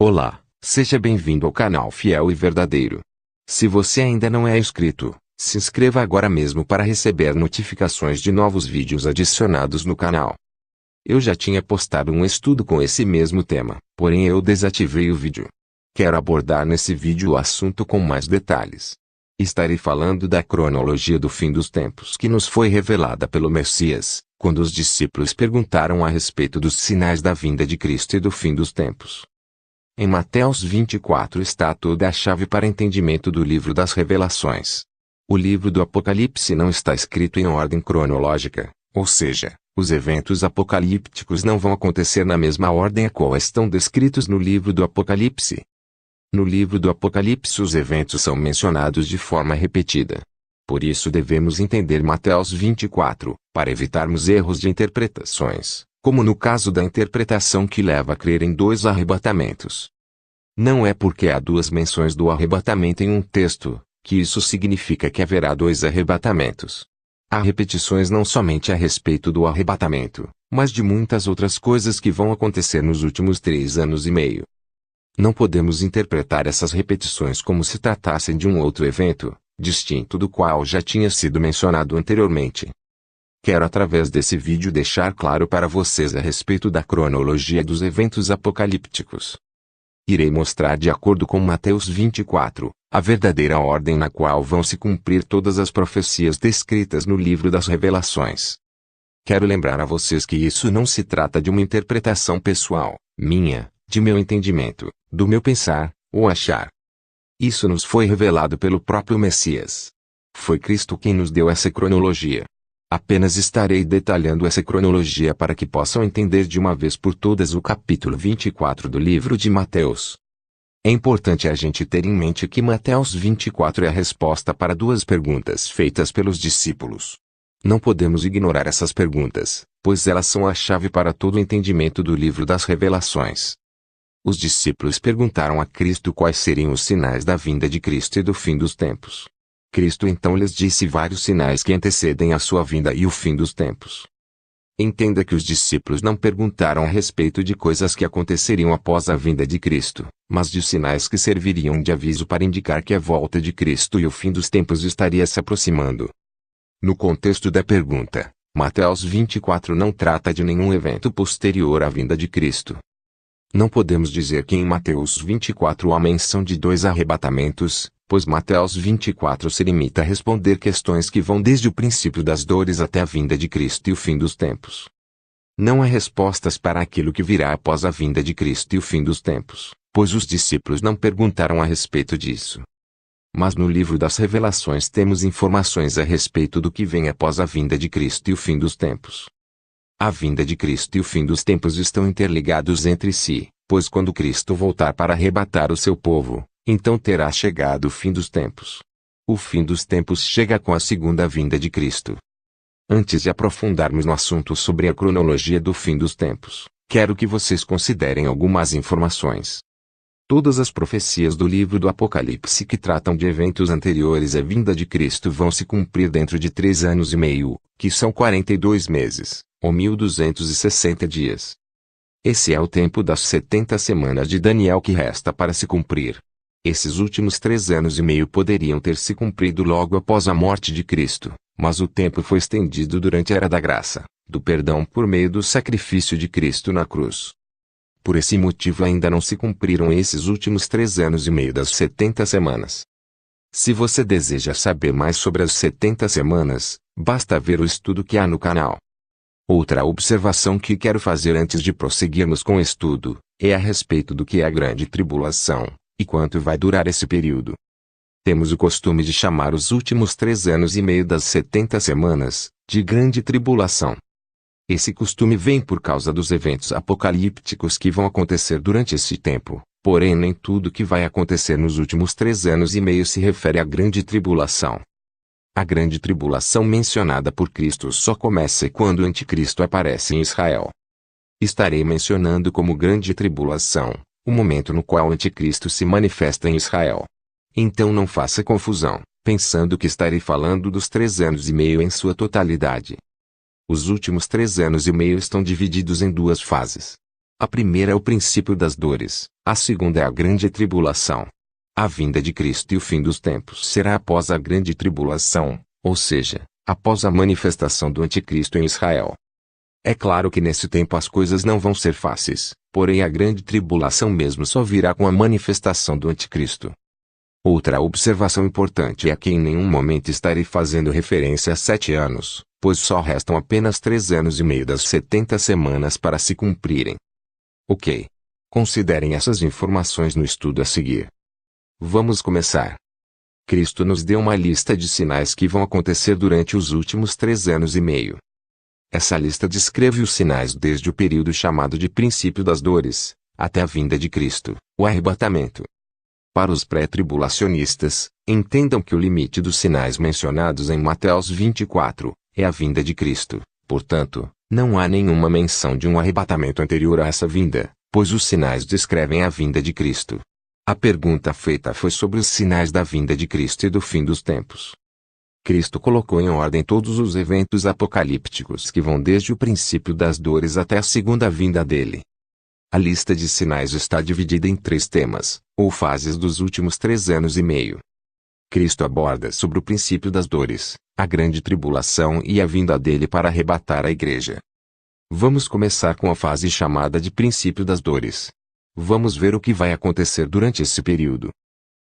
Olá, seja bem-vindo ao canal Fiel e Verdadeiro. Se você ainda não é inscrito, se inscreva agora mesmo para receber notificações de novos vídeos adicionados no canal. Eu já tinha postado um estudo com esse mesmo tema, porém eu desativei o vídeo. Quero abordar nesse vídeo o assunto com mais detalhes. Estarei falando da cronologia do fim dos tempos que nos foi revelada pelo Messias, quando os discípulos perguntaram a respeito dos sinais da vinda de Cristo e do fim dos tempos. Em Mateus 24 está toda a chave para entendimento do livro das Revelações. O livro do Apocalipse não está escrito em ordem cronológica, ou seja, os eventos apocalípticos não vão acontecer na mesma ordem a qual estão descritos no livro do Apocalipse. No livro do Apocalipse os eventos são mencionados de forma repetida. Por isso devemos entender Mateus 24, para evitarmos erros de interpretações, como no caso da interpretação que leva a crer em dois arrebatamentos. Não é porque há duas menções do arrebatamento em um texto, que isso significa que haverá dois arrebatamentos. Há repetições não somente a respeito do arrebatamento, mas de muitas outras coisas que vão acontecer nos últimos 3 anos e meio. Não podemos interpretar essas repetições como se tratassem de um outro evento, distinto do qual já tinha sido mencionado anteriormente. Quero através desse vídeo deixar claro para vocês a respeito da cronologia dos eventos apocalípticos. Irei mostrar de acordo com Mateus 24, a verdadeira ordem na qual vão se cumprir todas as profecias descritas no livro das Revelações. Quero lembrar a vocês que isso não se trata de uma interpretação pessoal, minha, de meu entendimento, do meu pensar, ou achar. Isso nos foi revelado pelo próprio Messias. Foi Cristo quem nos deu essa cronologia. Apenas estarei detalhando essa cronologia para que possam entender de uma vez por todas o capítulo 24 do livro de Mateus. É importante a gente ter em mente que Mateus 24 é a resposta para duas perguntas feitas pelos discípulos. Não podemos ignorar essas perguntas, pois elas são a chave para todo o entendimento do livro das Revelações. Os discípulos perguntaram a Cristo quais seriam os sinais da vinda de Cristo e do fim dos tempos. Cristo então lhes disse vários sinais que antecedem a sua vinda e o fim dos tempos. Entenda que os discípulos não perguntaram a respeito de coisas que aconteceriam após a vinda de Cristo, mas de sinais que serviriam de aviso para indicar que a volta de Cristo e o fim dos tempos estaria se aproximando. No contexto da pergunta, Mateus 24 não trata de nenhum evento posterior à vinda de Cristo. Não podemos dizer que em Mateus 24 há menção de dois arrebatamentos, pois Mateus 24 se limita a responder questões que vão desde o princípio das dores até a vinda de Cristo e o fim dos tempos. Não há respostas para aquilo que virá após a vinda de Cristo e o fim dos tempos, pois os discípulos não perguntaram a respeito disso. Mas no livro das Revelações temos informações a respeito do que vem após a vinda de Cristo e o fim dos tempos. A vinda de Cristo e o fim dos tempos estão interligados entre si, pois quando Cristo voltar para arrebatar o seu povo, então terá chegado o fim dos tempos. O fim dos tempos chega com a segunda vinda de Cristo. Antes de aprofundarmos no assunto sobre a cronologia do fim dos tempos, quero que vocês considerem algumas informações. Todas as profecias do livro do Apocalipse que tratam de eventos anteriores à vinda de Cristo vão se cumprir dentro de 3 anos e meio, que são 42 meses, ou 1260 dias. Esse é o tempo das 70 semanas de Daniel que resta para se cumprir. Esses últimos 3 anos e meio poderiam ter se cumprido logo após a morte de Cristo, mas o tempo foi estendido durante a Era da Graça, do perdão por meio do sacrifício de Cristo na cruz. Por esse motivo ainda não se cumpriram esses últimos 3 anos e meio das 70 semanas. Se você deseja saber mais sobre as 70 semanas, basta ver o estudo que há no canal. Outra observação que quero fazer antes de prosseguirmos com o estudo, é a respeito do que é a grande tribulação, e quanto vai durar esse período. Temos o costume de chamar os últimos 3 anos e meio das 70 semanas, de grande tribulação. Esse costume vem por causa dos eventos apocalípticos que vão acontecer durante esse tempo, porém nem tudo que vai acontecer nos últimos 3 anos e meio se refere à grande tribulação. A grande tribulação mencionada por Cristo só começa quando o anticristo aparece em Israel. Estarei mencionando como grande tribulação o momento no qual o anticristo se manifesta em Israel. Então não faça confusão, pensando que estarei falando dos 3 anos e meio em sua totalidade. Os últimos 3 anos e meio estão divididos em 2 fases. A primeira é o princípio das dores, a segunda é a grande tribulação. A vinda de Cristo e o fim dos tempos será após a grande tribulação, ou seja, após a manifestação do anticristo em Israel. É claro que nesse tempo as coisas não vão ser fáceis, porém a grande tribulação mesmo só virá com a manifestação do anticristo. Outra observação importante é que em nenhum momento estarei fazendo referência a 7 anos, pois só restam apenas 3 anos e meio das 70 semanas para se cumprirem. Ok. Considerem essas informações no estudo a seguir. Vamos começar. Cristo nos deu uma lista de sinais que vão acontecer durante os últimos 3 anos e meio. Essa lista descreve os sinais desde o período chamado de princípio das dores, até a vinda de Cristo, o arrebatamento. Para os pré-tribulacionistas, entendam que o limite dos sinais mencionados em Mateus 24 é a vinda de Cristo. Portanto, não há nenhuma menção de um arrebatamento anterior a essa vinda, pois os sinais descrevem a vinda de Cristo. A pergunta feita foi sobre os sinais da vinda de Cristo e do fim dos tempos. Cristo colocou em ordem todos os eventos apocalípticos que vão desde o princípio das dores até a segunda vinda dele. A lista de sinais está dividida em 3 temas, ou fases dos últimos 3 anos e meio. Cristo aborda sobre o princípio das dores, a grande tribulação e a vinda dele para arrebatar a igreja. Vamos começar com a fase chamada de princípio das dores. Vamos ver o que vai acontecer durante esse período.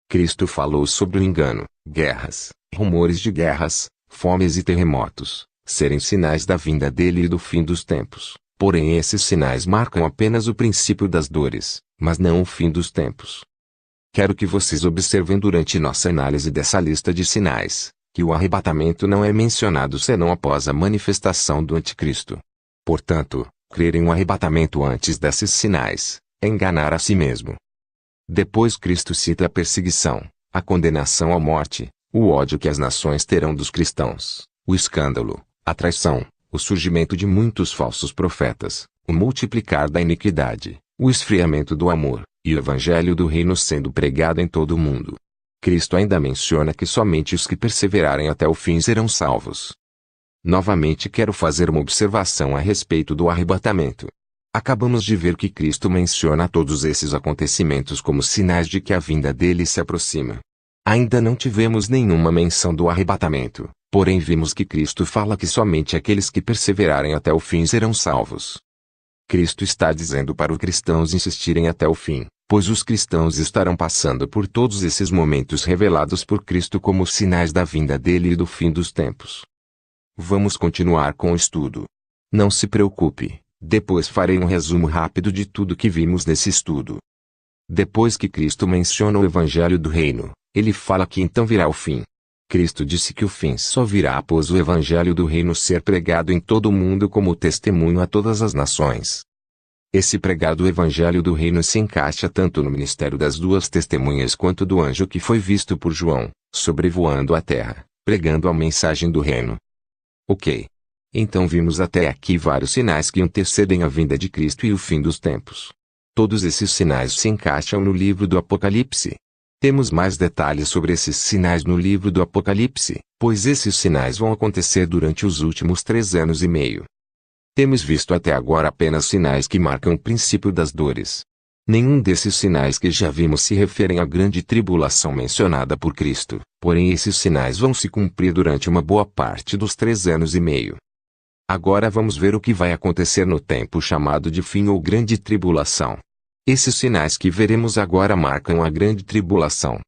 Cristo falou sobre o engano, guerras, rumores de guerras, fomes e terremotos, serem sinais da vinda dele e do fim dos tempos. Porém esses sinais marcam apenas o princípio das dores, mas não o fim dos tempos. Quero que vocês observem durante nossa análise dessa lista de sinais, que o arrebatamento não é mencionado senão após a manifestação do anticristo. Portanto, crer em um arrebatamento antes desses sinais, é enganar a si mesmo. Depois Cristo cita a perseguição, a condenação à morte, o ódio que as nações terão dos cristãos, o escândalo, a traição, o surgimento de muitos falsos profetas, o multiplicar da iniquidade, o esfriamento do amor, e o evangelho do reino sendo pregado em todo o mundo. Cristo ainda menciona que somente os que perseverarem até o fim serão salvos. Novamente quero fazer uma observação a respeito do arrebatamento. Acabamos de ver que Cristo menciona todos esses acontecimentos como sinais de que a vinda dele se aproxima. Ainda não tivemos nenhuma menção do arrebatamento, porém vimos que Cristo fala que somente aqueles que perseverarem até o fim serão salvos. Cristo está dizendo para os cristãos insistirem até o fim, pois os cristãos estarão passando por todos esses momentos revelados por Cristo como sinais da vinda dele e do fim dos tempos. Vamos continuar com o estudo. Não se preocupe. Depois farei um resumo rápido de tudo que vimos nesse estudo. Depois que Cristo menciona o Evangelho do Reino, ele fala que então virá o fim. Cristo disse que o fim só virá após o Evangelho do Reino ser pregado em todo o mundo como testemunho a todas as nações. Esse pregado Evangelho do Reino se encaixa tanto no ministério das 2 testemunhas quanto do anjo que foi visto por João, sobrevoando a terra, pregando a mensagem do reino. Ok. Então vimos até aqui vários sinais que antecedem a vinda de Cristo e o fim dos tempos. Todos esses sinais se encaixam no livro do Apocalipse. Temos mais detalhes sobre esses sinais no livro do Apocalipse, pois esses sinais vão acontecer durante os últimos 3 anos e meio. Temos visto até agora apenas sinais que marcam o princípio das dores. Nenhum desses sinais que já vimos se referem à grande tribulação mencionada por Cristo, porém esses sinais vão se cumprir durante uma boa parte dos 3 anos e meio. Agora vamos ver o que vai acontecer no tempo chamado de fim ou grande tribulação. Esses sinais que veremos agora marcam a grande tribulação.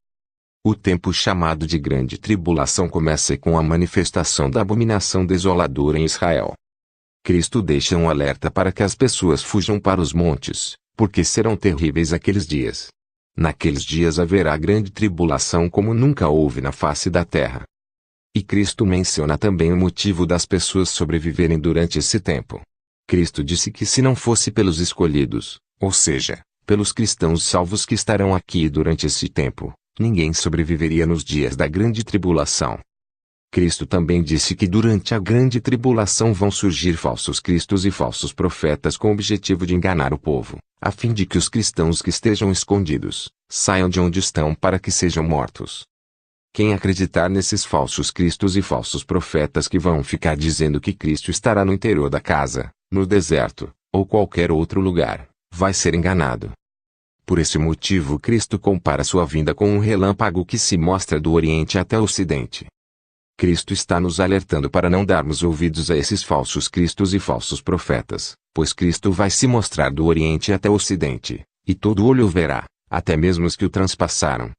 O tempo chamado de grande tribulação começa com a manifestação da abominação desoladora em Israel. Cristo deixa um alerta para que as pessoas fujam para os montes, porque serão terríveis aqueles dias. Naqueles dias haverá grande tribulação como nunca houve na face da terra. E Cristo menciona também o motivo das pessoas sobreviverem durante esse tempo. Cristo disse que se não fosse pelos escolhidos, ou seja, pelos cristãos salvos que estarão aqui durante esse tempo, ninguém sobreviveria nos dias da grande tribulação. Cristo também disse que durante a grande tribulação vão surgir falsos cristos e falsos profetas com o objetivo de enganar o povo, a fim de que os cristãos que estejam escondidos, saiam de onde estão para que sejam mortos. Quem acreditar nesses falsos cristos e falsos profetas que vão ficar dizendo que Cristo estará no interior da casa, no deserto, ou qualquer outro lugar, vai ser enganado. Por esse motivo Cristo compara sua vinda com um relâmpago que se mostra do Oriente até o Ocidente. Cristo está nos alertando para não darmos ouvidos a esses falsos cristos e falsos profetas, pois Cristo vai se mostrar do Oriente até o Ocidente, e todo olho o verá, até mesmo os que o transpassaram.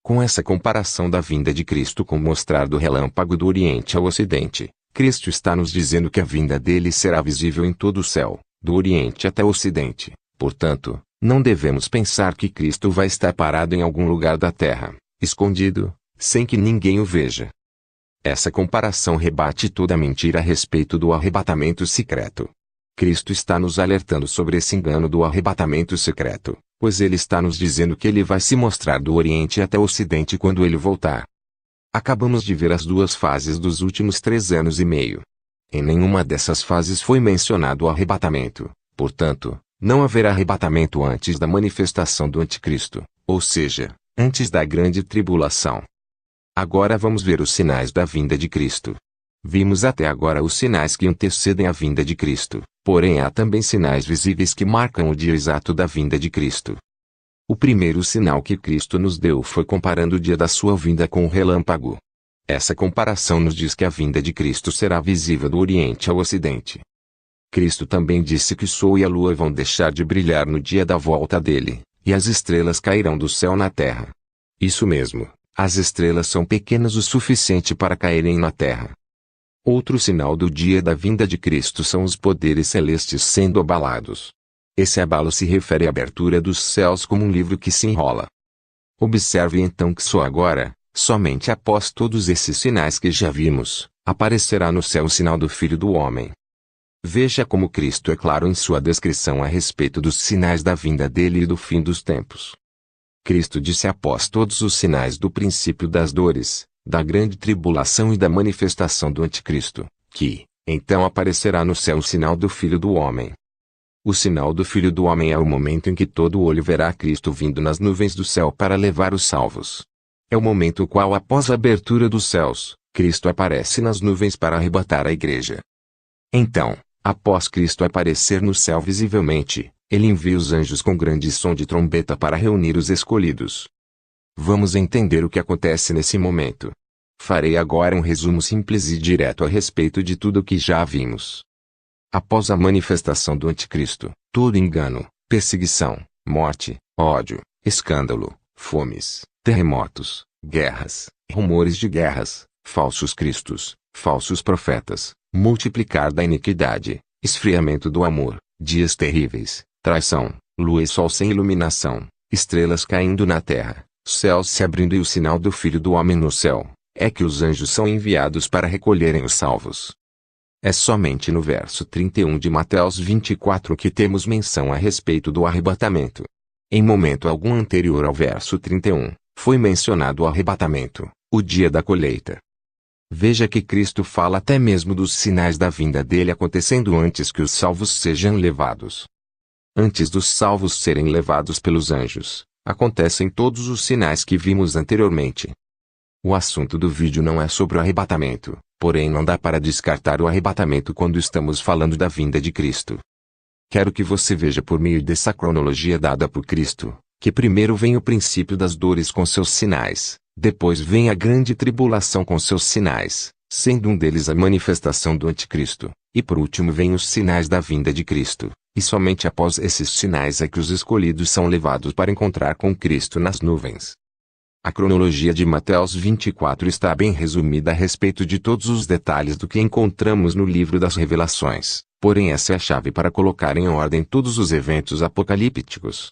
Com essa comparação da vinda de Cristo com o mostrar do relâmpago do Oriente ao Ocidente, Cristo está nos dizendo que a vinda dele será visível em todo o céu, do Oriente até o Ocidente. Portanto, não devemos pensar que Cristo vai estar parado em algum lugar da terra, escondido, sem que ninguém o veja. Essa comparação rebate toda mentira a respeito do arrebatamento secreto. Cristo está nos alertando sobre esse engano do arrebatamento secreto, pois ele está nos dizendo que ele vai se mostrar do Oriente até o Ocidente quando ele voltar. Acabamos de ver as duas fases dos últimos 3 anos e meio. Em nenhuma dessas fases foi mencionado o arrebatamento, portanto, não haverá arrebatamento antes da manifestação do Anticristo, ou seja, antes da grande tribulação. Agora vamos ver os sinais da vinda de Cristo. Vimos até agora os sinais que antecedem a vinda de Cristo, porém há também sinais visíveis que marcam o dia exato da vinda de Cristo. O primeiro sinal que Cristo nos deu foi comparando o dia da sua vinda com o relâmpago. Essa comparação nos diz que a vinda de Cristo será visível do Oriente ao Ocidente. Cristo também disse que o sol e a lua vão deixar de brilhar no dia da volta dele, e as estrelas cairão do céu na terra. Isso mesmo, as estrelas são pequenas o suficiente para caírem na terra. Outro sinal do dia da vinda de Cristo são os poderes celestes sendo abalados. Esse abalo se refere à abertura dos céus como um livro que se enrola. Observe então que só agora, somente após todos esses sinais que já vimos, aparecerá no céu o sinal do Filho do Homem. Veja como Cristo é claro em sua descrição a respeito dos sinais da vinda dele e do fim dos tempos. Cristo disse após todos os sinais do princípio das dores, da grande tribulação e da manifestação do Anticristo, que, então aparecerá no céu o sinal do Filho do Homem. O sinal do Filho do Homem é o momento em que todo olho verá Cristo vindo nas nuvens do céu para levar os salvos. É o momento qual após a abertura dos céus, Cristo aparece nas nuvens para arrebatar a igreja. Então, após Cristo aparecer no céu visivelmente, ele envia os anjos com grande som de trombeta para reunir os escolhidos. Vamos entender o que acontece nesse momento. Farei agora um resumo simples e direto a respeito de tudo o que já vimos. Após a manifestação do Anticristo, todo engano, perseguição, morte, ódio, escândalo, fomes, terremotos, guerras, rumores de guerras, falsos cristos, falsos profetas, multiplicar da iniquidade, esfriamento do amor, dias terríveis, traição, lua e sol sem iluminação, estrelas caindo na terra, céus se abrindo e o sinal do Filho do Homem no céu, é que os anjos são enviados para recolherem os salvos. É somente no verso 31 de Mateus 24 que temos menção a respeito do arrebatamento. Em momento algum anterior ao verso 31, foi mencionado o arrebatamento, o dia da colheita. Veja que Cristo fala até mesmo dos sinais da vinda dele acontecendo antes que os salvos sejam levados. Antes dos salvos serem levados pelos anjos, acontecem todos os sinais que vimos anteriormente. O assunto do vídeo não é sobre o arrebatamento, porém não dá para descartar o arrebatamento quando estamos falando da vinda de Cristo. Quero que você veja por meio dessa cronologia dada por Cristo, que primeiro vem o princípio das dores com seus sinais, depois vem a grande tribulação com seus sinais, sendo um deles a manifestação do Anticristo, e por último vem os sinais da vinda de Cristo, e somente após esses sinais é que os escolhidos são levados para encontrar com Cristo nas nuvens. A cronologia de Mateus 24 está bem resumida a respeito de todos os detalhes do que encontramos no livro das Revelações, porém essa é a chave para colocar em ordem todos os eventos apocalípticos.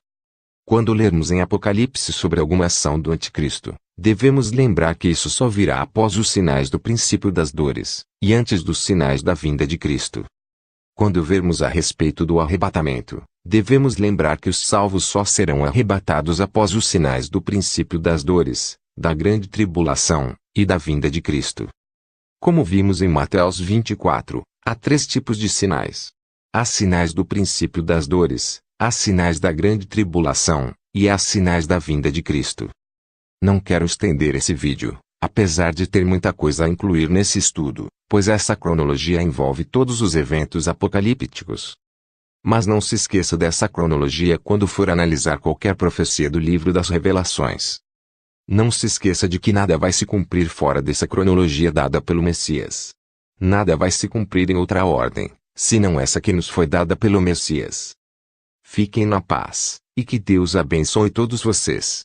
Quando lermos em Apocalipse sobre alguma ação do Anticristo, devemos lembrar que isso só virá após os sinais do princípio das dores, e antes dos sinais da vinda de Cristo. Quando vermos a respeito do arrebatamento, devemos lembrar que os salvos só serão arrebatados após os sinais do princípio das dores, da grande tribulação, e da vinda de Cristo. Como vimos em Mateus 24, há 3 tipos de sinais. Há sinais do princípio das dores, há sinais da grande tribulação, e há sinais da vinda de Cristo. Não quero estender esse vídeo, apesar de ter muita coisa a incluir nesse estudo, pois essa cronologia envolve todos os eventos apocalípticos. Mas não se esqueça dessa cronologia quando for analisar qualquer profecia do livro das Revelações. Não se esqueça de que nada vai se cumprir fora dessa cronologia dada pelo Messias. Nada vai se cumprir em outra ordem, senão essa que nos foi dada pelo Messias. Fiquem na paz, e que Deus abençoe todos vocês.